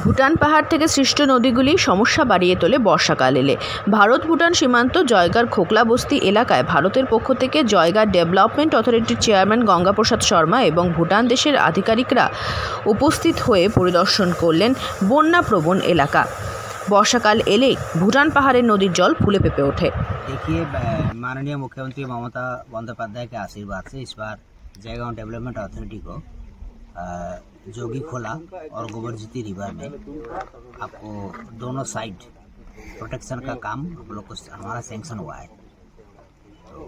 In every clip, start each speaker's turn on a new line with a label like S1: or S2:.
S1: ভুটান পাহাড় থেকে সৃষ্ট নদীগুলি সমস্যা বাড়িয়ে তোলে বর্ষাকাল এলে। ভারত ভুটান সীমান্ত জয়গার খোকলা বস্তি এলাকায় ভারতের পক্ষ থেকে জয়গা ডেভেলপমেন্ট অথরিটির চেয়ারম্যান গঙ্গাপ্রসাদ শর্মা এবং ভুটান দেশের আধিকারিকরা উপস্থিত হয়ে পরিদর্শন করলেন বন্যাপ্রবণ এলাকা। বর্ষাকাল এলেই ভুটান পাহাড়ের নদীর জল ফুলে ফেঁপে ওঠে।
S2: देखिए, माननीय मुख्यमंत्री ममता बंदोपाध्याय के आशीर्वाद से इस बार जयगांव डेवलपमेंट अथॉरिटी को जोगी खोला और गोबरजीती रिवर में आपको दोनों साइड प्रोटेक्शन का काम हम लोग को हमारा सैंक्शन हुआ है। तो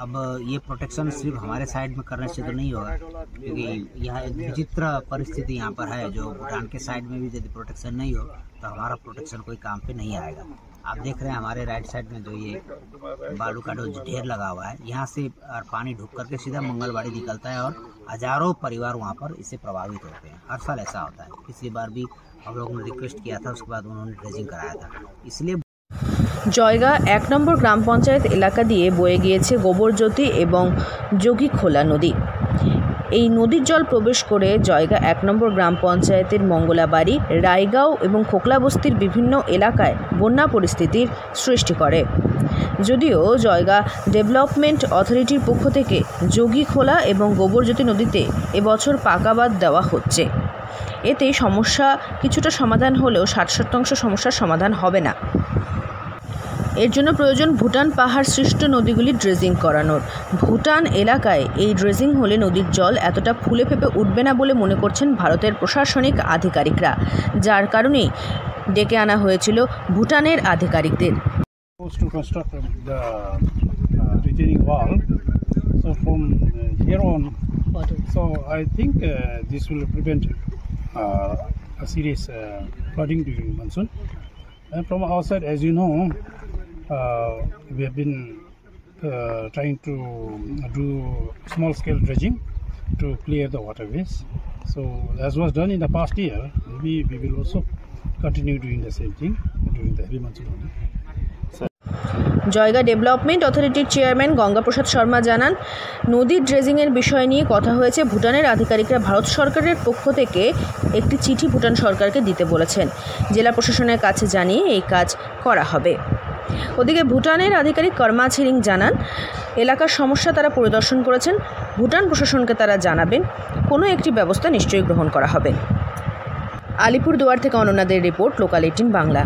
S2: अब ये प्रोटेक्शन सिर्फ हमारे साइड में करने से तो नहीं होगा, क्योंकि यह एक विचित्र परिस्थिति यहाँ पर है। जो भूटान के साइड में भी यदि प्रोटेक्शन नहीं हो तो हमारा प्रोटेक्शन कोई काम पे नहीं आएगा। आप देख रहे हैं हमारे राइट साइड में जो ये बालू का ढेर लगा हुआ है, यहाँ से पानी ढुक करके सीधा मंगलवाड़ी निकलता है और हजारों परिवार वहाँ पर इससे प्रभावित होते हैं। हर साल ऐसा होता है। पिछली बार भी हम लोगों ने रिक्वेस्ट किया था, उसके बाद उन्होंने ड्रेजिंग कराया था। इसलिए
S1: জয়গা ১ নম্বর গ্রাম পঞ্চায়েত এলাকা দিয়ে বয়ে গিয়েছে গোবরজ্যোতি এবং যোগীখোলা নদী। এই নদীর জল প্রবেশ করে জয়গা ১ নম্বর গ্রাম পঞ্চায়েতের মঙ্গলাবাড়ি, রায়গাঁও এবং খোকলা বস্তির বিভিন্ন এলাকায় বন্যা পরিস্থিতির সৃষ্টি করে। যদিও জয়গা ডেভেলপমেন্ট অথরিটির পক্ষ থেকে যোগীখোলা এবং গোবরজ্যোতি নদীতে এবছর পাকা বাঁধ দেওয়া হচ্ছে। এতে সমস্যা কিছুটা সমাধান হলেও ৬০% সমস্যার সমাধান হবে না। এর জন্য প্রয়োজন ভুটান পাহাড় সৃষ্ট নদীগুলি ড্রেজিং করানোর। ভুটান এলাকায় এই ড্রেজিং হলে নদীর জল এতটা ফুলে ফেঁপে উঠবে না বলে মনে করছেন ভারতের প্রশাসনিক আধিকারিকরা, যার কারণেই ডেকে আনা হয়েছিল ভুটানের আধিকারিকদের।
S3: And from our side, as you know, we have been trying to do small-scale dredging to clear the waterways. So, as was done in the past year, we will also continue doing the same thing during the heavy monsoon only.
S1: Jaigaon development অথরিটির chairman Gangaprasad Sharma জানান, নদীর ড্রেজিংয়ের বিষয় নিয়ে কথা হয়েছে। ভুটানের আধিকারিকরা ভারত সরকারের পক্ষ থেকে একটি চিঠি ভুটান সরকারকে দিতে বলেছেন। জেলা প্রশাসনের কাছে জানিয়ে এই কাজ করা হবে। ওদিকে ভুটানের আধিকারিক কর্মা ছিরিং জানান, এলাকার সমস্যা তারা পরিদর্শন করেছেন। ভুটান প্রশাসনকে তারা জানাবেন, কোনো একটি ব্যবস্থা নিশ্চয়ই গ্রহণ করা হবে। আলিপুরদুয়ার থেকে অনন্যাদের রিপোর্ট, লোকাল 18 বাংলা।